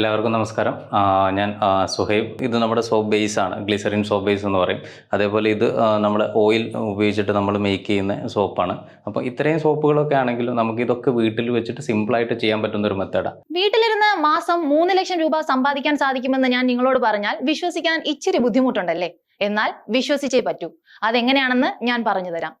എല്ലാവർക്കും നമസ്കാരം. ഞാൻ സുഹൈബ്. ഇത് നമ്മുടെ സോപ്പ് ബേസ് ആണ്, ഗ്ലിസറിൻ സോപ്പ് ബേസ് എന്ന് പറയും. അതേപോലെ ഇത് നമ്മുടെ ഓയിൽ ഉപയോഗിച്ചിട്ട് നമ്മൾ മേക്ക് ചെയ്യുന്ന സോപ്പാണ്. അപ്പോൾ ഇത്രയും സോപ്പുകളൊക്കെ ആണെങ്കിലും നമുക്ക് ഇതൊക്കെ വീട്ടിൽ വെച്ചിട്ട് സിമ്പിളായിട്ട് ചെയ്യാൻ പറ്റുന്ന ഒരു മെത്തേഡാണ്. വീട്ടിലിരുന്ന് മാസം 3 ലക്ഷം രൂപ സമ്പാദിക്കാൻ സാധിക്കുമെന്ന് ഞാൻ നിങ്ങളോട് പറഞ്ഞാൽ വിശ്വസിക്കാൻ ഇച്ചിരി ബുദ്ധിമുട്ടുണ്ടല്ലേ? എന്നാൽ വിശ്വസിച്ചേ പറ്റൂ. അതെങ്ങനെയാണെന്ന് ഞാൻ പറഞ്ഞു തരാം.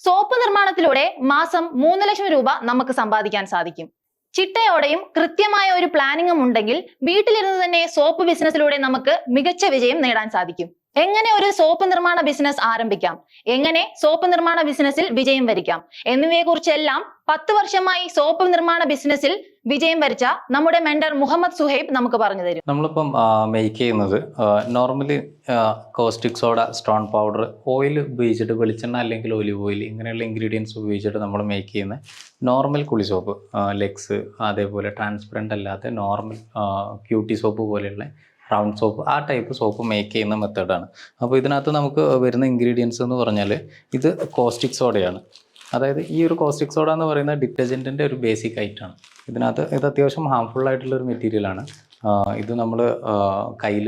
സോപ്പ് നിർമ്മാണത്തിലൂടെ മാസം 3 ലക്ഷം രൂപ നമുക്ക് സമ്പാദിക്കാൻ സാധിക്കും. ചിട്ടയോടെയും കൃത്യമായ ഒരു പ്ലാനിങ്ങും ഉണ്ടെങ്കിൽ വീട്ടിലിരുന്ന് തന്നെ സോപ്പ് ബിസിനസ്സിലൂടെ നമുക്ക് മികച്ച വിജയം നേടാൻ സാധിക്കും. എങ്ങനെ ഒരു സോപ്പ് നിർമ്മാണ ബിസിനസ് ആരംഭിക്കാം, എങ്ങനെ സോപ്പ് നിർമ്മാണ ബിസിനസ്സിൽ വിജയം വരിക്കാം എന്നിവയെക്കുറിച്ചെല്ലാം 10 വർഷമായി സോപ്പ് നിർമ്മാണ ബിസിനസ്സിൽ വിജയം വരിച്ച നമ്മുടെ മെന്റർ മുഹമ്മദ് സുഹൈബ് നമുക്ക് പറഞ്ഞു തരും. നമ്മളിപ്പം മേക്ക് ചെയ്യുന്നത് normally caustic soda, stone powder, oil ഉപയോഗിച്ചിട്ട്, വെളിച്ചെണ്ണ അല്ലെങ്കിൽ ഒലിവ് ഓയിൽ, ഇങ്ങനെയുള്ള ഇൻഗ്രീഡിയൻസ് ഉപയോഗിച്ചിട്ട് നമ്മൾ മേക്ക് ചെയ്യുന്ന നോർമൽ കുളി സോപ്പ്, ലെക്സ്, അതേപോലെ ട്രാൻസ്പെറൻ്റ് അല്ലാത്ത നോർമൽ ക്യൂട്ടി സോപ്പ് പോലെയുള്ള റൗണ്ട് സോപ്പ്, ആ ടൈപ്പ് സോപ്പ് മേക്ക് ചെയ്യുന്ന മെത്തേഡാണ്. അപ്പോൾ ഇതിനകത്ത് നമുക്ക് വരുന്ന ഇൻഗ്രീഡിയൻസ് എന്ന് പറഞ്ഞാൽ ഇത് കോസ്റ്റിക് സോഡയാണ്. അതായത് ഈ ഒരു കോസ്റ്റിക് സോഡ എന്ന് പറയുന്ന ഡിറ്റർജൻറ്റിൻ്റെ ഒരു ബേസിക് ഐറ്റമാണ്. ഇത് അത്യാവശ്യം ഹാംഫുൾ ആയിട്ടുള്ളൊരു മെറ്റീരിയലാണ്. ഇത് നമ്മൾ കയ്യിൽ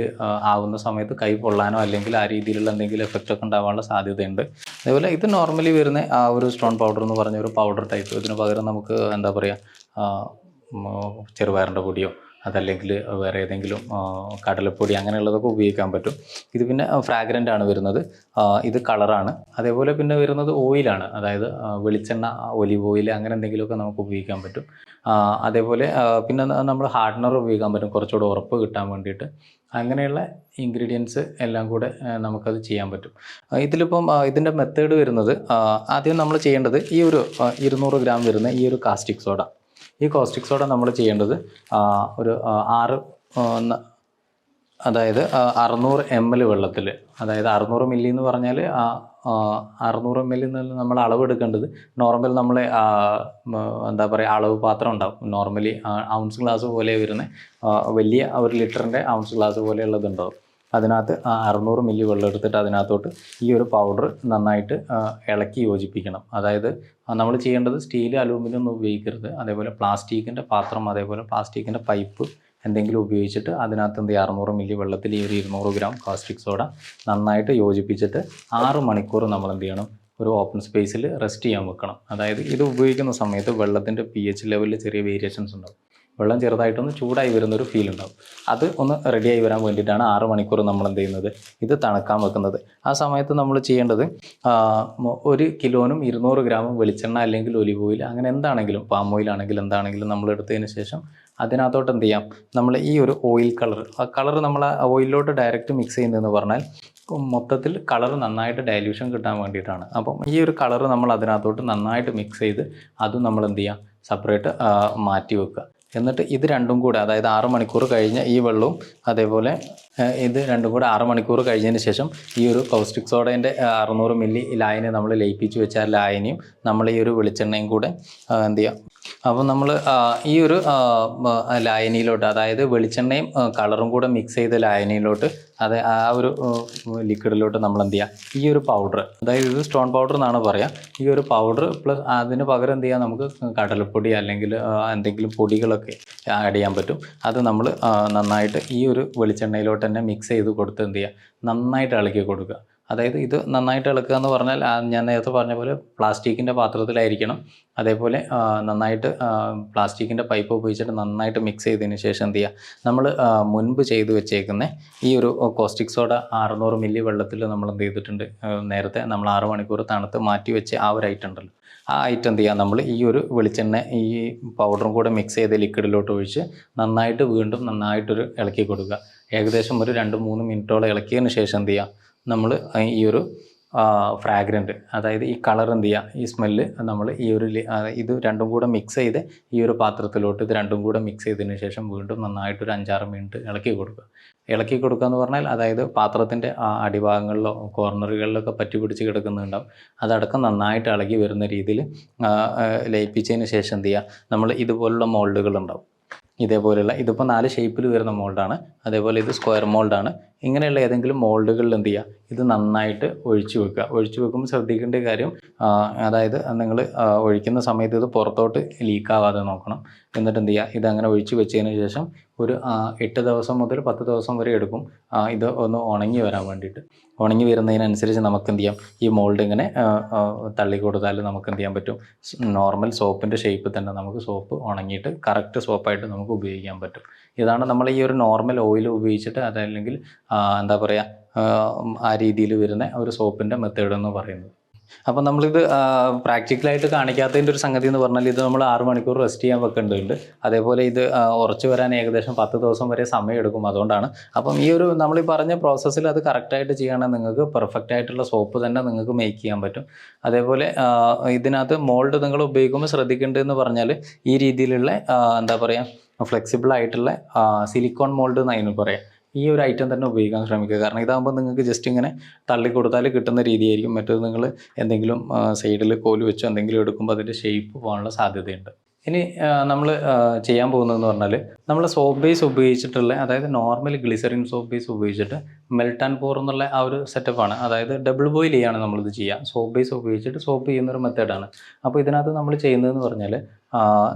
ആവുന്ന സമയത്ത് കൈ പൊള്ളാനോ അല്ലെങ്കിൽ ആ രീതിയിലുള്ള എന്തെങ്കിലും എഫക്റ്റ് ഒക്കെ ഉണ്ടാവാനുള്ള സാധ്യതയുണ്ട്. അതേപോലെ ഇത് നോർമലി വരുന്ന ആ ഒരു സ്റ്റോൺ പൗഡർ എന്ന് പറഞ്ഞ ഒരു പൗഡർ ടൈപ്പ്. ഇതിന് പകരം നമുക്ക് എന്താ പറയുക, ചെറുപയറിൻ്റെ പൊടിയോ അതല്ലെങ്കിൽ വേറെ ഏതെങ്കിലും കടലപ്പൊടി അങ്ങനെയുള്ളതൊക്കെ ഉപയോഗിക്കാൻ പറ്റും. ഇത് പിന്നെ ഫ്രാഗ്രൻ്റ് ആണ് വരുന്നത്. ഇത് കളറാണ്. അതേപോലെ പിന്നെ വരുന്നത് ഓയിലാണ്. അതായത് വെളിച്ചെണ്ണ, ഒലിവ് ഓയിൽ അങ്ങനെ എന്തെങ്കിലുമൊക്കെ നമുക്ക് ഉപയോഗിക്കാൻ പറ്റും. അതേപോലെ പിന്നെ നമ്മൾ ഹാർഡനർ ഉപയോഗിക്കാൻ പറ്റും, കുറച്ചുകൂടെ ഉറപ്പ് കിട്ടാൻ വേണ്ടിയിട്ട്. അങ്ങനെയുള്ള ഇൻഗ്രീഡിയൻസ് എല്ലാം കൂടെ നമുക്കത് ചെയ്യാൻ പറ്റും. ഇതിലിപ്പം ഇതിൻ്റെ മെത്തേഡ് വരുന്നത്, ആദ്യം നമ്മൾ ചെയ്യേണ്ടത് ഈ ഒരു 200 ഗ്രാം വരുന്ന ഈ ഒരു കാസ്റ്റിക് സോഡ, ഈ കോസ്റ്റിക് സോഡ നമ്മൾ ചെയ്യേണ്ടത് ഒരു 600 ml വെള്ളത്തിൽ, അതായത് 600 മില്ലി എന്ന് പറഞ്ഞാൽ 600 ml നിന്ന് നമ്മൾ അളവെടുക്കേണ്ടത് നോർമൽ നമ്മളെ എന്താ പറയുക അളവ് പാത്രം ഉണ്ടാവും. നോർമലി ഔൺസ് ഗ്ലാസ് പോലെ വരുന്ന വലിയ 1 ലിറ്ററിൻ്റെ ഔൺസ് ഗ്ലാസ് പോലെയുള്ളതുണ്ടാവും. അതിനകത്ത് 600 മില്ലി വെള്ളം എടുത്തിട്ട് അതിനകത്തോട്ട് ഈ ഒരു പൗഡർ നന്നായിട്ട് ഇളക്കി യോജിപ്പിക്കണം. അതായത് നമ്മൾ ചെയ്യേണ്ടത് സ്റ്റീൽ, അലൂമിനിയം ഒന്നും ഉപയോഗിക്കരുത്. അതേപോലെ പ്ലാസ്റ്റിക്കിൻ്റെ പാത്രം, അതേപോലെ പ്ലാസ്റ്റിക്കിൻ്റെ പൈപ്പ് എന്തെങ്കിലും ഉപയോഗിച്ചിട്ട് അതിനകത്ത് 600 മില്ലി വെള്ളത്തിൽ ഈ ഒരു 200 ഗ്രാം കാസ്റ്റിക് സോഡ നന്നായിട്ട് യോജിപ്പിച്ചിട്ട് 6 മണിക്കൂർ നമ്മൾ എന്ത് ചെയ്യണം, ഒരു ഓപ്പൺ സ്പേസിൽ റെസ്റ്റ് ചെയ്യാൻ വെക്കണം. അതായത് ഇത് ഉപയോഗിക്കുന്ന സമയത്ത് വെള്ളത്തിൻ്റെ pH ലെവലിൽ ചെറിയ വേരിയേഷൻസ് ഉണ്ടാവും. വെള്ളം ചെറുതായിട്ടൊന്ന് ചൂടായി വരുന്നൊരു ഫീൽ ഉണ്ടാവും. അത് ഒന്ന് റെഡിയായി വരാൻ വേണ്ടിയിട്ടാണ് 6 മണിക്കൂർ നമ്മൾ എന്ത് ചെയ്യുന്നത്, ഇത് തണുക്കാൻ വെക്കുന്നത്. ആ സമയത്ത് നമ്മൾ ചെയ്യേണ്ടത് 1 കിലോനും 200 ഗ്രാമും വെളിച്ചെണ്ണ അല്ലെങ്കിൽ ഒലിവ് ഓയിൽ, അങ്ങനെ എന്താണെങ്കിലും, പാം ഓയിൽ ആണെങ്കിലും എന്താണെങ്കിലും നമ്മൾ എടുത്തതിന് ശേഷം അതിനകത്തോട്ട് എന്ത് ചെയ്യാം, നമ്മൾ ഈ ഒരു ഓയിൽ കളർ, ആ കളർ നമ്മൾ ആ ഓയിലിലോട്ട് ഡയറക്റ്റ് മിക്സ് ചെയ്യുന്നതെന്ന് പറഞ്ഞാൽ മൊത്തത്തിൽ കളർ നന്നായിട്ട് ഡയല്യൂഷൻ കിട്ടാൻ വേണ്ടിയിട്ടാണ്. അപ്പം ഈ ഒരു കളർ നമ്മൾ അതിനകത്തോട്ട് നന്നായിട്ട് മിക്സ് ചെയ്ത് അതും നമ്മൾ എന്ത് ചെയ്യാം, സെപ്പറേറ്റ് മാറ്റി വെക്കുക. എന്നിട്ട് ഇത് രണ്ടും കൂടെ, അതായത് 6 മണിക്കൂർ കഴിഞ്ഞ ഈ വെള്ളവും അതേപോലെ ഇത് രണ്ടും കൂടെ 6 മണിക്കൂർ കഴിഞ്ഞതിന് ശേഷം ഈ ഒരു കൗസ്റ്റിക് സോഡേൻ്റെ 600 മില്ലി ലായനി നമ്മൾ ലയിപ്പിച്ച് വെച്ച ലായനിയും നമ്മൾ ഈ ഒരു വെളിച്ചെണ്ണയും കൂടെ എന്ത് ചെയ്യാം. അപ്പം നമ്മൾ ഈ ഒരു ലായനിയിലോട്ട്, അതായത് വെളിച്ചെണ്ണയും കളറും കൂടെ മിക്സ് ചെയ്ത ലായനിയിലോട്ട്, ആ ഒരു ലിക്വിഡിലോട്ട് നമ്മൾ എന്ത് ചെയ്യുക, ഈ ഒരു പൗഡർ, അതായത് ഇത് സ്റ്റോൺ പൗഡർ എന്നാണ് പറയുക, ഈ ഒരു പൗഡർ പ്ലസ് അതിന് പകരം എന്ത് ചെയ്യുക, നമുക്ക് കടലപ്പൊടി അല്ലെങ്കിൽ എന്തെങ്കിലും പൊടികളൊക്കെ ആഡ് ചെയ്യാൻ പറ്റും. അത് നമ്മൾ നന്നായിട്ട് ഈ ഒരു വെളിച്ചെണ്ണയിലോട്ട് തന്നെ മിക്സ് ചെയ്ത് കൊടുത്ത് എന്ത് ചെയ്യുക, നന്നായിട്ട് ഇളക്കി കൊടുക്കുക. അതായത് ഇത് നന്നായിട്ട് ഇളക്കുക എന്ന് പറഞ്ഞാൽ ഞാൻ നേരത്തെ പറഞ്ഞ പോലെ പ്ലാസ്റ്റിക്കിൻ്റെ പാത്രത്തിലായിരിക്കണം. അതേപോലെ നന്നായിട്ട് പ്ലാസ്റ്റിക്കിൻ്റെ പൈപ്പ് ഉപയോഗിച്ചിട്ട് നന്നായിട്ട് മിക്സ് ചെയ്തതിന് ശേഷം എന്ത് ചെയ്യുക, നമ്മൾ മുൻപ് ചെയ്ത് വെച്ചേക്കുന്ന ഈ ഒരു കോസ്റ്റിക് സോഡ 600 മില്ലി വെള്ളത്തിൽ നമ്മൾ എന്ത് ചെയ്തിട്ടുണ്ട്, നേരത്തെ നമ്മൾ 6 മണിക്കൂർ തണുത്ത് മാറ്റി വെച്ച് ആ ഒരു ഐറ്റം ഉണ്ടല്ലോ, ആ ഐറ്റം എന്ത് ചെയ്യുക, നമ്മൾ ഈ ഒരു വെളിച്ചെണ്ണ ഈ പൗഡറും കൂടെ മിക്സ് ചെയ്ത് ലിക്വിഡിലോട്ട് ഒഴിച്ച് നന്നായിട്ട് വീണ്ടും നന്നായിട്ടൊരു ഇളക്കി കൊടുക്കുക. ഏകദേശം ഒരു 2-3 മിനിറ്റോളം ഇളക്കിയതിന് ശേഷം എന്ത് ചെയ്യുക, നമ്മൾ ഈ ഒരു ഫ്രാഗ്രൻറ്റ്, അതായത് ഈ കളർ എന്ത് ചെയ്യുക, ഈ സ്മെല്ല് നമ്മൾ ഈ ഒരു ഇത് രണ്ടും കൂടെ മിക്സ് ചെയ്ത് ഈ ഒരു പാത്രത്തിലോട്ട് ഇത് രണ്ടും കൂടെ മിക്സ് ചെയ്തതിന് ശേഷം വീണ്ടും നന്നായിട്ടൊരു 5-6 മിനിറ്റ് ഇളക്കി കൊടുക്കുക. ഇളക്കി കൊടുക്കുക എന്ന് പറഞ്ഞാൽ അതായത് പാത്രത്തിൻ്റെ അടിഭാഗങ്ങളിലോ കോർണറുകളിലൊക്കെ പറ്റി പിടിച്ച് കിടക്കുന്നുണ്ടാവും, അതടക്കം നന്നായിട്ട് ഇളകി വരുന്ന രീതിയിൽ ലയിപ്പിച്ചതിന് ശേഷം എന്ത് ചെയ്യുക, നമ്മൾ ഇതുപോലുള്ള മോൾഡുകളുണ്ടാവും. ഇതേപോലെയുള്ള, ഇതിപ്പോൾ 4 ഷേപ്പിൽ വരുന്ന മോൾഡാണ്. അതേപോലെ ഇത് സ്ക്വയർ മോൾഡാണ്. ഇങ്ങനെയുള്ള ഏതെങ്കിലും മോൾഡുകളിൽ എന്ത് ചെയ്യുക, ഇത് നന്നായിട്ട് ഒഴിച്ചു വെക്കുക. ഒഴിച്ചു വെക്കുമ്പോൾ ശ്രദ്ധിക്കേണ്ട കാര്യം, അതായത് നിങ്ങൾ ഒഴിക്കുന്ന സമയത്ത് ഇത് പുറത്തോട്ട് ലീക്കാവാതെ നോക്കണം. എന്നിട്ട് എന്ത് ചെയ്യുക, ഇതങ്ങനെ ഒഴിച്ചു വെച്ചതിന് ശേഷം ഒരു 8 ദിവസം മുതൽ 10 ദിവസം വരെ എടുക്കും ഇത് ഒന്ന് ഉണങ്ങി വരാൻ വേണ്ടിയിട്ട്. ഉണങ്ങി വരുന്നതിനനുസരിച്ച് നമുക്ക് എന്ത് ചെയ്യാം, ഈ മോൾഡ് ഇങ്ങനെ തള്ളി കൊടുത്താൽ നമുക്ക് എന്ത് ചെയ്യാൻ പറ്റും, നോർമൽ സോപ്പിൻ്റെ ഷേപ്പിൽ തന്നെ നമുക്ക് സോപ്പ് ഉണങ്ങിയിട്ട് കറക്റ്റ് സോപ്പായിട്ട് നമുക്ക് ഉപയോഗിക്കാൻ പറ്റും. ഇതാണ് നമ്മൾ ഈ ഒരു നോർമൽ ഓയിൽ ഉപയോഗിച്ചിട്ട് അതല്ലെങ്കിൽ എന്താ പറയുക ആ രീതിയിൽ വരുന്ന ഒരു സോപ്പിൻ്റെ മെത്തേഡ് എന്ന് പറയുന്നത്. അപ്പം നമ്മളിത് പ്രാക്ടിക്കലായിട്ട് കാണിക്കാത്തതിൻ്റെ ഒരു സംഗതി എന്ന് പറഞ്ഞാൽ, ഇത് നമ്മൾ 6 മണിക്കൂർ റെസ്റ്റ് ചെയ്യാൻ വെക്കേണ്ടതുണ്ട്. അതേപോലെ ഇത് ഉറച്ചു വരാൻ ഏകദേശം 10 ദിവസം വരെ സമയം എടുക്കും. അതുകൊണ്ടാണ്. അപ്പം ഈ ഒരു നമ്മൾ ഈ പറഞ്ഞ പ്രോസസ്സിൽ അത് കറക്റ്റായിട്ട് ചെയ്യുകയാണെങ്കിൽ നിങ്ങൾക്ക് പെർഫെക്റ്റ് ആയിട്ടുള്ള സോപ്പ് തന്നെ നിങ്ങൾക്ക് മേക്ക് ചെയ്യാൻ പറ്റും. അതേപോലെ ഇതിനകത്ത് മോൾഡ് നിങ്ങൾ ഉപയോഗിക്കുമ്പോൾ ശ്രദ്ധിക്കേണ്ടതെന്ന് പറഞ്ഞാൽ, ഈ രീതിയിലുള്ള എന്താ പറയുക ഫ്ലെക്സിബിൾ ആയിട്ടുള്ള സിലിക്കോൺ മോൾഡ് എന്ന് അതിന് പറയാം. ഈ ഒരു ഐറ്റം തന്നെ ഉപയോഗിക്കാൻ ശ്രമിക്കുക. കാരണം ഇതാകുമ്പോൾ നിങ്ങൾക്ക് ജസ്റ്റ് ഇങ്ങനെ തള്ളി കൊടുത്താൽ കിട്ടുന്ന രീതിയായിരിക്കും. മറ്റേത് നിങ്ങൾ എന്തെങ്കിലും സൈഡിൽ കോല് വെച്ചോ എന്തെങ്കിലും എടുക്കുമ്പോൾ അതിൻ്റെ ഷേപ്പ് പോകാനുള്ള സാധ്യതയുണ്ട്. ഇനി നമ്മൾ ചെയ്യാൻ പോകുന്നതെന്ന് പറഞ്ഞാൽ, നമ്മൾ സോപ്പ് ബേസ് ഉപയോഗിച്ചിട്ടുള്ള, അതായത് നോർമൽ ഗ്ലിസറിൻ സോപ്പ് ബേസ് ഉപയോഗിച്ചിട്ട് മെൽറ്റ് ആൻഡ് പോർ എന്നുള്ള ആ ഒരു സെറ്റപ്പാണ്. അതായത് ഡബിൾ ബോയിൽ ചെയ്യാണ് നമ്മളിത് ചെയ്യുക. സോപ്പ് ബേസ് ഉപയോഗിച്ചിട്ട് സോപ്പ് ചെയ്യുന്നൊരു മെത്തേഡാണ്. അപ്പോൾ ഇതിനകത്ത് നമ്മൾ ചെയ്യുന്നതെന്ന് പറഞ്ഞാൽ,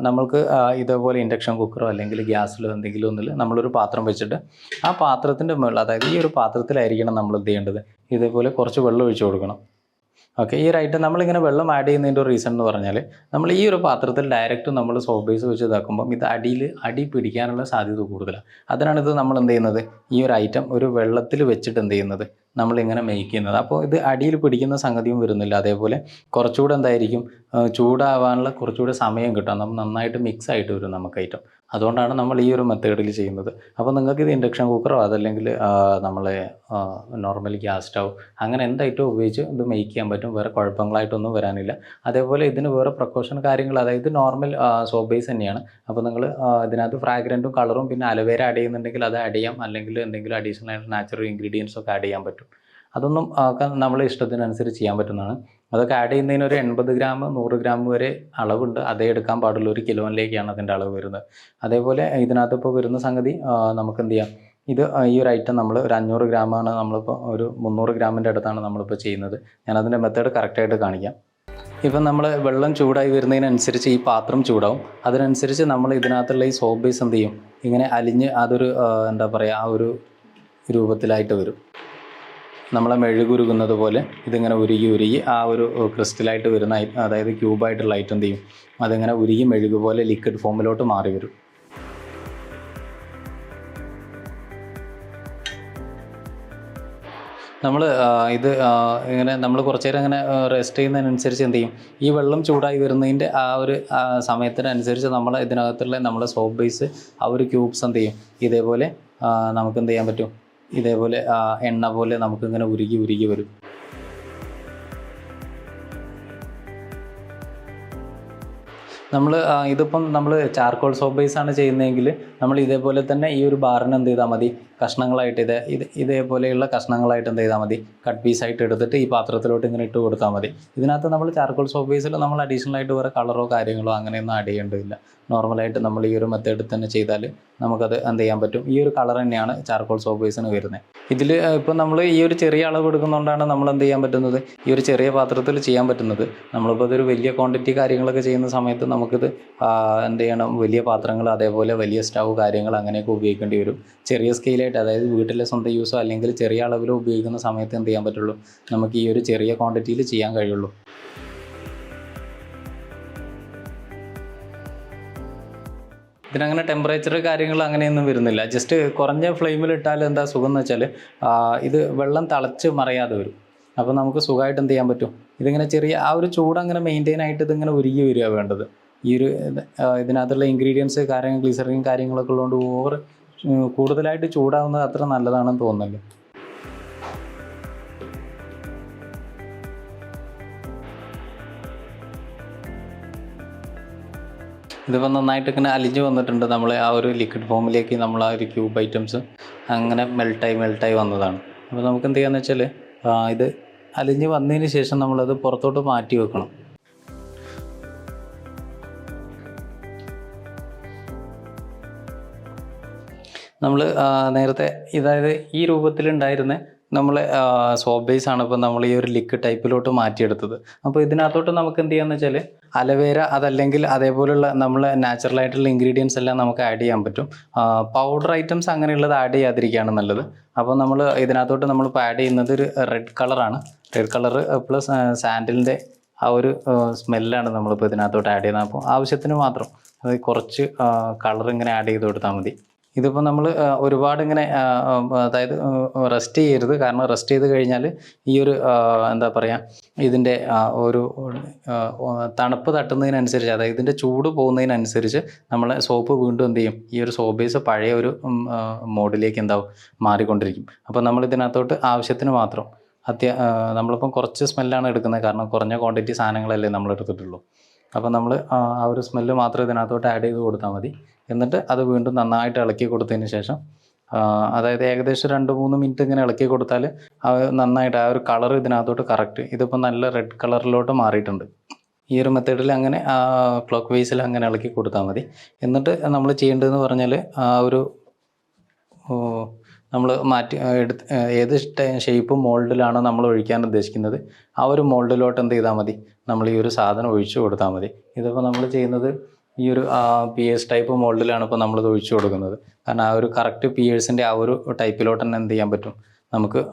നമ്മൾക്ക് ഇതേപോലെ ഇൻഡക്ഷൻ കുക്കറോ അല്ലെങ്കിൽ ഗ്യാസിലോ എന്തെങ്കിലും ഒന്നിൽ നമ്മളൊരു പാത്രം വെച്ചിട്ട് ആ പാത്രത്തിൻ്റെ മുകളിൽ, അതായത് ഈ ഒരു പാത്രത്തിലായിരിക്കണം നമ്മൾ എന്ത് ചെയ്യേണ്ടത്, ഇതേപോലെ കുറച്ച് വെള്ളം ഒഴിച്ചു കൊടുക്കണം. ഓക്കെ, ഈ ഒരു ഐറ്റം നമ്മളിങ്ങനെ വെള്ളം ആഡ് ചെയ്യുന്നതിൻ്റെ ഒരു റീസൺ എന്ന് പറഞ്ഞാൽ, നമ്മൾ ഈ ഒരു പാത്രത്തിൽ ഡയറക്റ്റ് നമ്മൾ സോപ്പ് ബേസ് വെച്ച് ഇതാക്കുമ്പം ഇത് അടി പിടിക്കാനുള്ള സാധ്യത കൂടുതലാണ്. അതിനാണിത് നമ്മൾ എന്ത് ചെയ്യുന്നത്, ഈ ഒരു ഐറ്റം ഒരു വെള്ളത്തിൽ വെച്ചിട്ട് എന്ത് ചെയ്യുന്നത്, നമ്മളിങ്ങനെ മേക്ക് ചെയ്യുന്നത്. അപ്പോൾ ഇത് അടിയിൽ പിടിക്കുന്ന സംഗതിയും വരുന്നില്ല. അതേപോലെ കുറച്ചുകൂടെ എന്തായിരിക്കും, ചൂടാവാനുള്ള കുറച്ചുകൂടെ സമയം കിട്ടും. നമ്മൾ നന്നായിട്ട് മിക്സ് ആയിട്ട് വരും നമുക്ക് ഐറ്റം. അതുകൊണ്ടാണ് നമ്മൾ ഈ ഒരു മെത്തേഡിൽ ചെയ്യുന്നത്. അപ്പോൾ നിങ്ങൾക്ക് ഇത് ഇൻഡക്ഷൻ കുക്കറോ അതല്ലെങ്കിൽ നമ്മളെ നോർമൽ ഗ്യാസ് സ്റ്റൗ അങ്ങനെ എന്ത് ഐറ്റം ഉപയോഗിച്ച് ഇത് മേക്ക് ചെയ്യാൻ പറ്റും. വേറെ കുഴപ്പങ്ങളായിട്ടൊന്നും വരാനില്ല. അതേപോലെ ഇതിന് വേറെ പ്രിക്കോഷൻ കാര്യങ്ങൾ, അതായത് നോർമൽ സോപ്പ് ബേസ് തന്നെയാണ്. അപ്പോൾ നിങ്ങൾ ഇതിനകത്ത് ഫ്രാഗ്രൻറ്റും കളറും പിന്നെ അലോവേര ആഡ് ചെയ്യുന്നുണ്ടെങ്കിൽ അത് ആഡ് ചെയ്യാം. അല്ലെങ്കിൽ എന്തെങ്കിലും അഡീഷണൽ ആയിട്ട് നാച്ചുറൽ ഇൻഗ്രീഡിയൻസ് ഒക്കെ ആഡ് ചെയ്യാൻ പറ്റും. അതൊന്നും നമ്മളെ ഇഷ്ടത്തിനനുസരിച്ച് ചെയ്യാൻ പറ്റുന്നതാണ്. അതൊക്കെ ആഡ് ചെയ്യുന്നതിന് ഒരു 80 ഗ്രാം 100 ഗ്രാം വരെ അളവുണ്ട്. അതേ എടുക്കാൻ പാടുള്ളൂ. 1 കിലോയിലേക്കാണ് അതിൻ്റെ അളവ് വരുന്നത്. അതേപോലെ ഇതിനകത്ത് ഇപ്പോൾ വരുന്ന സംഗതി നമുക്ക് എന്ത് ചെയ്യാം, ഇത് ഈ ഒരു ഐറ്റം നമ്മൾ ഒരു 500 ഗ്രാമാണ്, നമ്മളിപ്പോൾ ഒരു 300 ഗ്രാമിൻ്റെ അടുത്താണ് നമ്മളിപ്പോൾ ചെയ്യുന്നത്. ഞാനതിൻ്റെ മെത്തേഡ് കറക്റ്റായിട്ട് കാണിക്കാം. ഇപ്പം നമ്മൾ വെള്ളം ചൂടായി വരുന്നതിനനുസരിച്ച് ഈ പാത്രം ചൂടാവും. അതിനനുസരിച്ച് നമ്മൾ ഇതിനകത്തുള്ള ഈ സോപ്പ് ബേസ് എന്ത് ചെയ്യും, ഇങ്ങനെ അലിഞ്ഞ് അതൊരു എന്താ പറയുക ആ ഒരു രൂപത്തിലായിട്ട് വരും. നമ്മളെ മെഴുകുരുകുന്നത് പോലെ ഇതിങ്ങനെ ഉരുകി ആ ഒരു ക്രിസ്റ്റലായിട്ട് വരുന്ന, അതായത് ക്യൂബായിട്ടുള്ള ഐറ്റം എന്ത് ചെയ്യും, അതിങ്ങനെ ഉരുകി മെഴുകു പോലെ ലിക്വിഡ് ഫോമിലോട്ട് മാറി വരും. നമ്മൾ ഇത് ഇങ്ങനെ നമ്മൾ കുറച്ച് നേരം ഇങ്ങനെ റെസ്റ്റ് ചെയ്യുന്നതിനനുസരിച്ച് എന്ത് ചെയ്യും, ഈ വെള്ളം ചൂടായി വരുന്നതിൻ്റെ ആ ഒരു സമയത്തിനനുസരിച്ച് നമ്മൾ ഇതിനകത്തുള്ള നമ്മളെ സോപ്പ് ബേസ് ആ ഒരു ക്യൂബ്സ് എന്ത് ചെയ്യും, ഇതേപോലെ നമുക്ക് എന്ത് ചെയ്യാൻ പറ്റും, ഇതേപോലെ എണ്ണ പോലെ നമുക്കിങ്ങനെ ഉരുകി വരും. ഇതിപ്പം നമ്മൾ ചാർക്കോൾ സോപ്പ് ബേസ് ആണ് ചെയ്യുന്നതെങ്കിൽ നമ്മൾ ഇതേപോലെ തന്നെ ഈ ഒരു ബാറിന് എന്ത് ചെയ്താൽ മതി, കഷ്ണങ്ങളായിട്ട് ഇതേപോലെയുള്ള കഷ്ണങ്ങളായിട്ട് എന്ത് ചെയ്താൽ മതി, കട്ട് പീസായിട്ട് എടുത്തിട്ട് ഈ പാത്രത്തിലോട്ട് ഇങ്ങനെ ഇട്ട് കൊടുത്താൽ മതി. ഇതിനകത്ത് നമ്മൾ ചാർക്കോൾ സോപ്പ് ബേസിൽ നമ്മൾ അഡീഷണൽ ആയിട്ട് വേറെ കളറോ കാര്യങ്ങളോ അങ്ങനെയൊന്നും ആഡ് ചെയ്യേണ്ടതില്ല. നോർമലായിട്ട് നമ്മൾ ഈ ഒരു മെത്തേഡിൽ തന്നെ ചെയ്താൽ നമുക്കത് എന്ത് ചെയ്യാൻ പറ്റും. ഈ ഒരു കളർ തന്നെയാണ് ചാർക്കോൾ സോപ്പ് ബേസിന് വരുന്നത്. ഇതിൽ ഇപ്പം നമ്മൾ ഈ ഒരു ചെറിയ അളവ് എടുക്കുന്നതുകൊണ്ടാണ് നമ്മൾ എന്ത് ചെയ്യാൻ പറ്റുന്നത്, ഈ ഒരു ചെറിയ പാത്രത്തിൽ ചെയ്യാൻ പറ്റുന്നത്. നമ്മളിപ്പോൾ ഇതൊരു വലിയ ക്വാണ്ടിറ്റി കാര്യങ്ങളൊക്കെ ചെയ്യുന്ന സമയത്ത് നമുക്കിത് എന്ത് ചെയ്യണം, വലിയ പാത്രങ്ങൾ അതേപോലെ വലിയ സ്റ്റൗ കാര്യങ്ങൾ അങ്ങനെയൊക്കെ ഉപയോഗിക്കേണ്ടി വരും. ചെറിയ സ്കെയിലായിട്ട്, അതായത് വീട്ടിലെ സ്വന്തം യൂസോ അല്ലെങ്കിൽ ചെറിയ അളവിലോ ഉപയോഗിക്കുന്ന സമയത്ത് എന്ത് ചെയ്യാൻ പറ്റുള്ളൂ, നമുക്ക് ഈ ഒരു ചെറിയ ക്വാണ്ടിറ്റിയിൽ ചെയ്യാൻ കഴിയുള്ളൂ. ഇതിനങ്ങനെ ടെമ്പറേച്ചർ കാര്യങ്ങൾ അങ്ങനെയൊന്നും വരുന്നില്ല. ജസ്റ്റ് കുറഞ്ഞ ഫ്ലെയിമിൽ ഇട്ടാൽ എന്താ സുഖം എന്ന് വെച്ചാൽ ഇത് വെള്ളം തിളച്ച് മറിയാതെ വരും. അപ്പോൾ നമുക്ക് സുഖമായിട്ട് എന്ത് ചെയ്യാൻ പറ്റും, ഇതിങ്ങനെ ചെറിയ ആ ഒരു ചൂട് അങ്ങനെ മെയിൻറ്റെയിൻ ആയിട്ട് ഇതിങ്ങനെ ഉരുകി വരിക വേണ്ടത്. ഈ ഒരു ഇതിനകത്തുള്ള ഇൻഗ്രീഡിയൻസ് കാര്യങ്ങൾ ഗ്ലിസറിൻ കാര്യങ്ങളൊക്കെ ഉള്ളതുകൊണ്ട് കൂടുതലായിട്ട് ചൂടാവുന്നത് അത്ര നല്ലതാണെന്ന് തോന്നുന്നില്ല. ഇതിപ്പോൾ നന്നായിട്ട് ഇങ്ങനെ അലിഞ്ഞ് വന്നിട്ടുണ്ട്. നമ്മൾ ആ ഒരു ലിക്വിഡ് ഫോമിലേക്ക് നമ്മൾ ആ ഒരു ക്യൂബ് ഐറ്റംസ് അങ്ങനെ മെൽട്ടായി വന്നതാണ്. അപ്പോൾ നമുക്ക് എന്ത് ചെയ്യാന്ന് വെച്ചാൽ ഇത് അലിഞ്ഞ് വന്നതിന് ശേഷം നമ്മളത് പുറത്തോട്ട് മാറ്റി വെക്കണം. നമ്മൾ നേരത്തെ ഇതായത് ഈ രൂപത്തിലുണ്ടായിരുന്ന നമ്മൾ സോപ്പ് ബേസ് ആണ് ഇപ്പോൾ നമ്മൾ ഈ ഒരു ലിക്വിഡ് ടൈപ്പിലോട്ട് മാറ്റിയെടുത്തത്. അപ്പോൾ ഇതിനകത്തോട്ട് നമുക്ക് എന്ത് ചെയ്യാന്ന് വെച്ചാൽ അലവേര അതല്ലെങ്കിൽ അതേപോലുള്ള നമ്മൾ നാച്ചുറൽ ആയിട്ടുള്ള ഇൻഗ്രീഡിയൻസ് എല്ലാം നമുക്ക് ആഡ് ചെയ്യാൻ പറ്റും. പൗഡർ ഐറ്റംസ് അങ്ങനെയുള്ളത് ആഡ് ചെയ്യാതിരിക്കുകയാണ് നല്ലത്. അപ്പോൾ നമ്മൾ ഇതിനകത്തോട്ട് നമ്മളിപ്പോൾ ആഡ് ചെയ്യുന്നത് ഒരു റെഡ് കളറാണ്. റെഡ് കളർ പ്ലസ് സാൻഡിലിൻ്റെ ആ ഒരു സ്മെല്ലാണ് നമ്മളിപ്പോൾ ഇതിനകത്തോട്ട് ആഡ് ചെയ്യുന്നത്. അപ്പോൾ ആവശ്യത്തിന് മാത്രം അത് കുറച്ച് കളർ ഇങ്ങനെ ആഡ് ചെയ്ത് കൊടുത്താൽ മതി. ഇതിപ്പോൾ നമ്മൾ ഒരുപാട് ഇങ്ങനെ അതായത് റെസ്റ്റ് ചെയ്യരുത്. കാരണം റെസ്റ്റ് ചെയ്ത് കഴിഞ്ഞാൽ ഈ ഒരു എന്താ പറയുക ഇതിൻ്റെ ഒരു തണുപ്പ് തട്ടുന്നതിനനുസരിച്ച്, അതായത് ഇതിൻ്റെ ചൂട് പോകുന്നതിനനുസരിച്ച് നമ്മളെ സോപ്പ് വീണ്ടും എന്ത് ചെയ്യും, ഈ ഒരു സോപ്പ് ബേസ് പഴയ ഒരു മോഡിലേക്ക് എന്താവും മാറിക്കൊണ്ടിരിക്കും. അപ്പോൾ നമ്മൾ ഇതിനകത്തോട്ട് ആവശ്യത്തിന് മാത്രം നമ്മളിപ്പം കുറച്ച് സ്മെല്ലാണ് എടുക്കുന്നത്. കാരണം കുറഞ്ഞ ക്വാണ്ടിറ്റി സാധനങ്ങളല്ലേ നമ്മൾ എടുത്തിട്ടുള്ളൂ. അപ്പോൾ നമ്മൾ ആ ഒരു സ്മെല്ല് മാത്രം ഇതിനകത്തോട്ട് ആഡ് ചെയ്ത് കൊടുത്താൽ മതി. എന്നിട്ട് അത് വീണ്ടും നന്നായിട്ട് ഇളക്കി കൊടുത്തതിന് ശേഷം അതായത് ഏകദേശം 2-3 മിനിറ്റ് ഇങ്ങനെ ഇളക്കി കൊടുത്താൽ നന്നായിട്ട് ആ ഒരു കളർ ഇതിനകത്തോട്ട് കറക്റ്റ് ഇതിപ്പോൾ നല്ല റെഡ് കളറിലോട്ട് മാറിയിട്ടുണ്ട്. ഈ ഒരു മെത്തേഡിൽ അങ്ങനെ ക്ലോക്ക് വൈസിൽ അങ്ങനെ ഇളക്കി കൊടുത്താൽ മതി. എന്നിട്ട് നമ്മൾ ചെയ്യേണ്ടതെന്ന് പറഞ്ഞാൽ ഒരു നമ്മൾ ഏത് ഷേപ്പ് മോൾഡിലാണോ നമ്മൾ ഒഴിക്കാൻ ഉദ്ദേശിക്കുന്നത് ആ ഒരു മോൾഡിലോട്ട് എന്ത് ചെയ്താൽ മതി, നമ്മൾ ഈ ഒരു സാധനം ഒഴിച്ചു കൊടുത്താൽ മതി. ഇതിപ്പോൾ നമ്മൾ ചെയ്യുന്നത് ഈ ഒരു പിയേഴ്സ് ടൈപ്പ് മോൾഡിലാണ് ഇപ്പോൾ നമ്മളിത് ഒഴിച്ചു കൊടുക്കുന്നത്. കാരണം ആ ഒരു കറക്റ്റ് പിയേഴ്സിൻ്റെ ആ ഒരു ടൈപ്പിലോട്ട് തന്നെ എന്ത് ചെയ്യാൻ പറ്റും, നമുക്ക്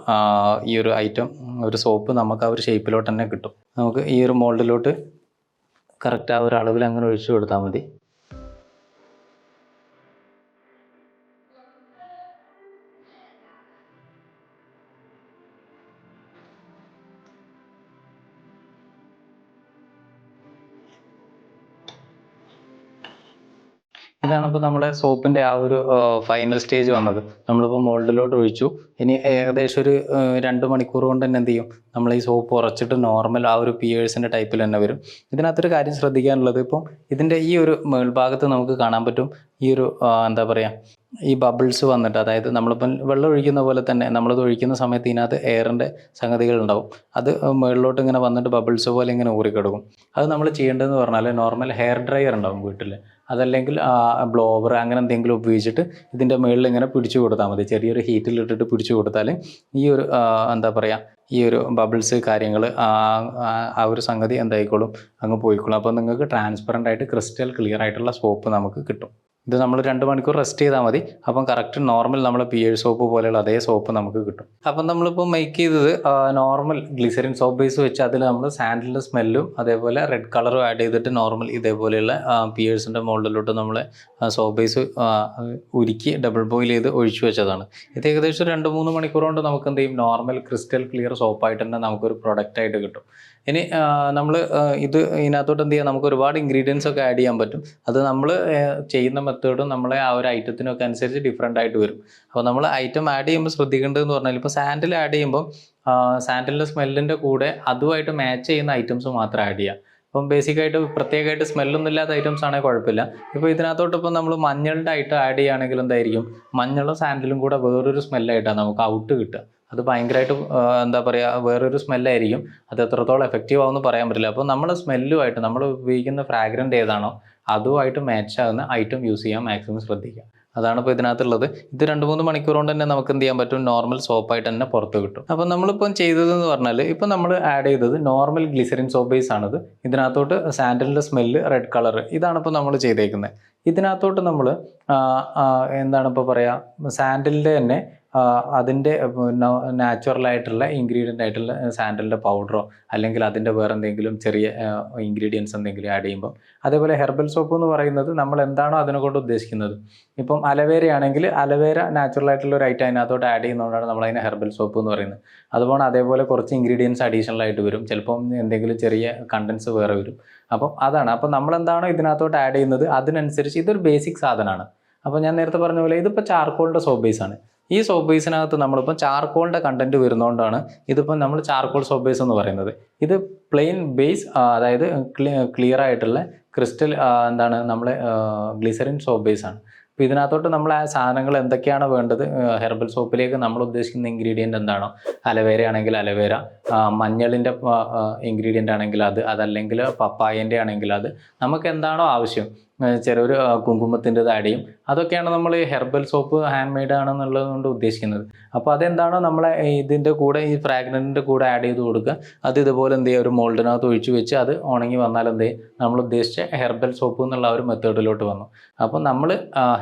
ഈ ഒരു ഐറ്റം ഒരു സോപ്പ് നമുക്ക് ആ ഒരു ഷേപ്പിലോട്ട് തന്നെ കിട്ടും. നമുക്ക് ഈ ഒരു മോൾഡിലോട്ട് കറക്റ്റ് ആ ഒരു അളവിൽ അങ്ങനെ ഒഴിച്ചു കൊടുത്താൽ മതി. ഇതാണ് ഇപ്പോൾ നമ്മുടെ സോപ്പിൻ്റെ ആ ഒരു ഫൈനൽ സ്റ്റേജ് വന്നത്. നമ്മളിപ്പോൾ മോൾഡിലോട്ട് ഒഴിച്ചു. ഇനി ഏകദേശം ഒരു 2 മണിക്കൂർ കൊണ്ട് തന്നെ എന്ത് ചെയ്യും, നമ്മൾ ഈ സോപ്പ് ഉറച്ചിട്ട് നോർമൽ ആ ഒരു പിയേഴ്സിൻ്റെ ടൈപ്പിൽ തന്നെ വരും. ഇതിനകത്തൊരു കാര്യം ശ്രദ്ധിക്കാനുള്ളത്, ഇപ്പം ഇതിൻ്റെ ഈ ഒരു മേൾഭാഗത്ത് നമുക്ക് കാണാൻ പറ്റും ഈ ഒരു എന്താ പറയുക ഈ ബബിൾസ് വന്നിട്ട്, അതായത് നമ്മളിപ്പം വെള്ളം ഒഴിക്കുന്ന പോലെ തന്നെ നമ്മളത് ഒഴിക്കുന്ന സമയത്ത് ഇതിനകത്ത് എയറിൻ്റെ സംഗതികൾ ഉണ്ടാവും. അത് മുകളിലോട്ട് ഇങ്ങനെ വന്നിട്ട് ബബിൾസ് പോലെ ഇങ്ങനെ ഊറിക്കിടക്കും. അത് നമ്മൾ ചെയ്യേണ്ടതെന്ന് പറഞ്ഞാൽ നോർമൽ ഹെയർ ഡ്രയർ ഉണ്ടാവും വീട്ടിൽ, അതല്ലെങ്കിൽ ബ്ലോവർ അങ്ങനെ എന്തെങ്കിലും ഉപയോഗിച്ചിട്ട് ഇതിൻ്റെ മുകളിൽ ഇങ്ങനെ പിടിച്ചു കൊടുത്താൽ മതി. ചെറിയൊരു ഹീറ്റിലിട്ടിട്ട് പിടിച്ചു കൊടുത്താൽ ഈ ഒരു എന്താ പറയുക ഈ ഒരു ബബിൾസ് കാര്യങ്ങൾ ആ ഒരു സംഗതി എന്തായിക്കോളും അങ്ങ് പോയിക്കോളും. അപ്പോൾ നിങ്ങൾക്ക് ട്രാൻസ്പെറൻ്റ് ആയിട്ട് ക്രിസ്റ്റൽ ക്ലിയർ ആയിട്ടുള്ള സോപ്പ് നമുക്ക് കിട്ടും. ഇത് നമ്മൾ 2 മണിക്കൂർ റെസ്റ്റ് ചെയ്താൽ മതി. അപ്പം കറക്റ്റ് നോർമൽ നമ്മൾ പിയേഴ്സ് സോപ്പ് പോലെയുള്ള അതേ സോപ്പ് നമുക്ക് കിട്ടും. അപ്പം നമ്മളിപ്പോൾ മേക്ക് ചെയ്തത് നോർമൽ ഗ്ലിസറിൻ സോപ്പ് ബേസ് വെച്ച് അതിൽ നമ്മൾ സാൻഡിലിൻ്റെ സ്മെല്ലും അതേപോലെ റെഡ് കളറും ആഡ് ചെയ്തിട്ട് നോർമൽ ഇതേപോലെയുള്ള പിയേഴ്സിൻ്റെ മുകളിലോട്ട് നമ്മൾ സോപ്പ് ബേസ് ഉരുക്കി ഡബിൾ ബോയിൽ ചെയ്ത് ഒഴിച്ചു വെച്ചതാണ്. ഇത് ഏകദേശം 2-3 മണിക്കൂർ കൊണ്ട് നമുക്ക് എന്ത് ചെയ്യും, നോർമൽ ക്രിസ്റ്റൽ ക്ലിയർ സോപ്പായിട്ട് തന്നെ നമുക്കൊരു പ്രൊഡക്റ്റായിട്ട് കിട്ടും. ഇനി നമ്മൾ ഇതിനകത്തോട്ട് എന്ത് ചെയ്യാം, നമുക്ക് ഒരുപാട് ഇൻഗ്രീഡിയൻസ് ഒക്കെ ആഡ് ചെയ്യാൻ പറ്റും. അത് നമ്മൾ ചെയ്യുന്ന മെത്തേഡും നമ്മളെ ആ ഒരു ഐറ്റത്തിനൊക്കെ അനുസരിച്ച് ഡിഫറെൻ്റ് ആയിട്ട് വരും. അപ്പോൾ നമ്മൾ ഐറ്റം ആഡ് ചെയ്യുമ്പോൾ ശ്രദ്ധിക്കേണ്ടതെന്ന് പറഞ്ഞാൽ, ഇപ്പോൾ സാൻഡിൽ ആഡ് ചെയ്യുമ്പോൾ സാൻഡിലിൻ്റെ സ്മെല്ലിൻ്റെ കൂടെ അതുമായിട്ട് മാച്ച് ചെയ്യുന്ന ഐറ്റംസ് മാത്രം ആഡ് ചെയ്യുക. അപ്പം ബേസിക്കായിട്ട് പ്രത്യേകമായിട്ട് സ്മെല്ലൊന്നും ഇല്ലാത്ത ഐറ്റംസ് ആണെങ്കിൽ കുഴപ്പമില്ല. ഇപ്പോൾ ഇതിനകത്തോട്ട് ഇപ്പോൾ നമ്മൾ മഞ്ഞളുടെ ഐറ്റം ആഡ് ചെയ്യുകയാണെങ്കിൽ എന്തായിരിക്കും, മഞ്ഞളും സാൻഡിലും കൂടെ വേറൊരു സ്മെല്ലായിട്ടാണ് നമുക്ക് ഔട്ട് കിട്ടുക. അത് ഭയങ്കരമായിട്ട് എന്താ പറയുക വേറൊരു സ്മെല്ലായിരിക്കും. അത് എത്രത്തോളം എഫക്റ്റീവ് ആവുമെന്ന് പറയാൻ പറ്റില്ല. അപ്പോൾ നമ്മൾ സ്മെല്ലുമായിട്ട് നമ്മൾ ഉപയോഗിക്കുന്ന ഫ്രാഗ്രൻ്റ് ഏതാണോ അതുമായിട്ട് മാച്ച് ആകുന്ന ഐറ്റം യൂസ് ചെയ്യാൻ മാക്സിമം ശ്രദ്ധിക്കുക. അതാണ് ഇപ്പോൾ ഇതിനകത്തുള്ളത്. ഇത് 2-3 മണിക്കൂർ കൊണ്ട് തന്നെ നമുക്ക് എന്ത് ചെയ്യാൻ പറ്റും, നോർമൽ സോപ്പായിട്ട് തന്നെ പുറത്ത് കിട്ടും. അപ്പോൾ നമ്മളിപ്പം ചെയ്തതെന്ന് പറഞ്ഞാൽ, ഇപ്പം നമ്മൾ ആഡ് ചെയ്തത് നോർമൽ ഗ്ലിസറിൻ സോപ്പ് ബേസ് ആണിത്. ഇതിനകത്തോട്ട് സാൻഡലിൻ്റെ സ്മെല്ല് റെഡ് കളർ, ഇതാണ് ഇപ്പോൾ നമ്മൾ ചെയ്തേക്കുന്നത്. ഇതിനകത്തോട്ട് നമ്മൾ എന്താണ് ഇപ്പോൾ പറയുക, സാൻഡലിൻ്റെ തന്നെ അതിൻ്റെ നാച്ചുറലായിട്ടുള്ള ഇൻഗ്രീഡിയൻ്റ് ആയിട്ടുള്ള സാൻഡലിൻ്റെ പൗഡറോ അല്ലെങ്കിൽ അതിൻ്റെ വേറെ എന്തെങ്കിലും ചെറിയ ഇൻഗ്രീഡിയൻസ് എന്തെങ്കിലും ആഡ് ചെയ്യുമ്പോൾ, അതേപോലെ ഹെർബൽ സോപ്പ് എന്ന് പറയുന്നത് നമ്മൾ എന്താണോ അതിനെ കൊണ്ട് ഉദ്ദേശിക്കുന്നത്. ഇപ്പം അലവേര ആണെങ്കിൽ അലവേര നാച്ചുറലായിട്ടുള്ള ഒരു ഐറ്റം അതിനകത്തോട്ട് ആഡ് ചെയ്യുന്നതുകൊണ്ടാണ് നമ്മളതിനെ ഹെർബൽ സോപ്പ് എന്ന് പറയുന്നത്. അതുപോലെ അതേപോലെ കുറച്ച് ഇൻഗ്രീഡിയൻസ് അഡീഷണൽ ആയിട്ട് വരും. ചിലപ്പം എന്തെങ്കിലും ചെറിയ കണ്ടൻസ് വേറെ വരും. അപ്പം അതാണ്. അപ്പം നമ്മളെന്താണോ ഇതിനകത്തോട്ട് ആഡ് ചെയ്യുന്നത് അതിനനുസരിച്ച് ഇതൊരു ബേസിക് സാധനമാണ്. അപ്പോൾ ഞാൻ നേരത്തെ പറഞ്ഞ പോലെ ഇതിപ്പോൾ ചാർക്കോളിൻ്റെ സോപ്പ് ബേസാണ്. ഈ സോപ്പ് ബേസിനകത്ത് നമ്മളിപ്പം ചാർക്കോളിൻ്റെ കണ്ടൻറ്റ് വരുന്നതുകൊണ്ടാണ് ഇതിപ്പം നമ്മൾ ചാർക്കോൾ സോപ്പ് ബേസ് എന്ന് പറയുന്നത്. ഇത് പ്ലെയിൻ ബേസ്, അതായത് ക്ലിയർ ആയിട്ടുള്ള ക്രിസ്റ്റൽ എന്താണ് നമ്മളെ ഗ്ലിസറിൻ സോപ്പ് ബേസാണ്. അപ്പോൾ ഇതിനകത്തോട്ട് നമ്മൾ ആ സാധനങ്ങൾ എന്തൊക്കെയാണ് വേണ്ടത്, ഹെർബൽ സോപ്പിലേക്ക് നമ്മൾ ഉദ്ദേശിക്കുന്ന ഇൻഗ്രീഡിയൻ്റ് എന്താണോ, അലവേര ആണെങ്കിൽ അലവേര, മഞ്ഞളിൻ്റെ ഇൻഗ്രീഡിയൻ്റ് ആണെങ്കിൽ അതല്ലെങ്കിൽ പപ്പായൻ്റെ ആണെങ്കിൽ നമുക്ക് എന്താണോ ആവശ്യം ചിലർ കുങ്കുമത്തിൻ്റെത് ആഡ് ചെയ്യും. അതൊക്കെയാണ് നമ്മൾ ഈ ഹെർബൽ സോപ്പ് ഹാൻഡ് മെയ്ഡ് ആണെന്നുള്ളത് കൊണ്ട് ഉദ്ദേശിക്കുന്നത്. അപ്പോൾ അതെന്താണോ നമ്മളെ ഇതിൻ്റെ കൂടെ ഈ ഫ്രാഗ്രൻറ്റിൻ്റെ കൂടെ ആഡ് ചെയ്ത് കൊടുക്കുക. അത് ഇതുപോലെ എന്ത് ചെയ്യുക, ഒരു മോൾഡിനകത്ത് ഒഴിച്ച് വെച്ച് അത് ഉണങ്ങി വന്നാൽ എന്ത് ചെയ്യും, നമ്മൾ ഉദ്ദേശിച്ച ഹെർബൽ സോപ്പ് എന്നുള്ള ഒരു മെത്തേഡിലോട്ട് വന്നു. അപ്പോൾ നമ്മൾ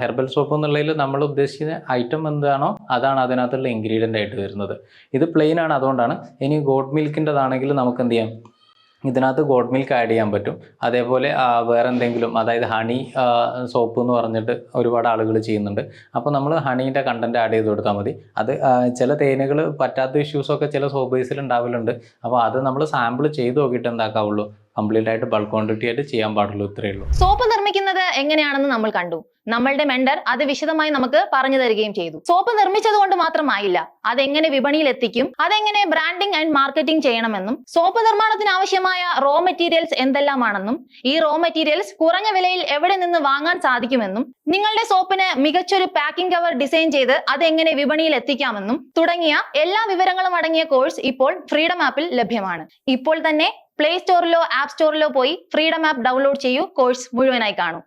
ഹെർബൽ സോപ്പ് എന്നുള്ളതിൽ നമ്മൾ ഉദ്ദേശിക്കുന്ന ഐറ്റം എന്താണോ അതാണ് അതിനകത്തുള്ള ഇൻഗ്രീഡിയൻ്റ് ആയിട്ട് വരുന്നത്. ഇത് പ്ലെയിൻ ആണ്, അതുകൊണ്ടാണ്. ഇനി ഗോഡ് മിൽക്കിൻ്റെതാണെങ്കിൽ നമുക്ക് എന്ത് ചെയ്യാം, ഇതിനകത്ത് ഗോഡ് മിൽക്ക് ആഡ് ചെയ്യാൻ പറ്റും. അതേപോലെ വേറെ എന്തെങ്കിലും, അതായത് ഹണി സോപ്പ് എന്ന് പറഞ്ഞിട്ട് ഒരുപാട് ആളുകൾ ചെയ്യുന്നുണ്ട്. അപ്പോൾ നമ്മൾ ഹണീൻ്റെ കണ്ടൻറ്റ് ആഡ് ചെയ്ത് കൊടുത്താൽ മതി. അത് ചില തേനുകൾ പറ്റാത്ത ഇഷ്യൂസൊക്കെ ചില സോപ്പ് ബേസിൽ ഉണ്ടാവലുണ്ട്. അപ്പോൾ അത് നമ്മൾ സാമ്പിൾ ചെയ്ത് നോക്കിയിട്ട് എന്താക്കാവുള്ളൂ, കംപ്ലീറ്റ് ആയിട്ട് ബൾക്ക് ക്വാണ്ടിറ്റി ആയിട്ട് ചെയ്യാൻ പാടുള്ളൂ. ഇത്രയേ ഉള്ളൂ. സോപ്പ് നിർമ്മിക്കുന്നത് എങ്ങനെയാണെന്ന് നമ്മൾ കണ്ടു. നമ്മളുടെ മെൻഡർ അത് വിശദമായി നമുക്ക് പറഞ്ഞു തരികയും ചെയ്തു. സോപ്പ് നിർമ്മിച്ചത് കൊണ്ട് മാത്രമായില്ല, അതെങ്ങനെ വിപണിയിൽ എത്തിക്കും, അതെങ്ങനെ ബ്രാൻഡിംഗ് ആൻഡ് മാർക്കറ്റിംഗ് ചെയ്യണമെന്നും, സോപ്പ് നിർമ്മാണത്തിന് ആവശ്യമായ റോ മെറ്റീരിയൽസ് എന്തെല്ലാമാണെന്നും, ഈ റോ മെറ്റീരിയൽസ് കുറഞ്ഞ വിലയിൽ എവിടെ നിന്ന് വാങ്ങാൻ സാധിക്കുമെന്നും, നിങ്ങളുടെ സോപ്പിന് മികച്ചൊരു പാക്കിംഗ് കവർ ഡിസൈൻ ചെയ്ത് അതെങ്ങനെ വിപണിയിൽ എത്തിക്കാമെന്നും തുടങ്ങിയ എല്ലാ വിവരങ്ങളും അടങ്ങിയ കോഴ്സ് ഇപ്പോൾ ഫ്രീഡം ആപ്പിൽ ലഭ്യമാണ്. ഇപ്പോൾ തന്നെ പ്ലേ സ്റ്റോറിലോ ആപ്പ് സ്റ്റോറിലോ പോയി ഫ്രീഡം ആപ്പ് ഡൗൺലോഡ് ചെയ്യൂ, കോഴ്സ് മുഴുവനായി കാണൂ.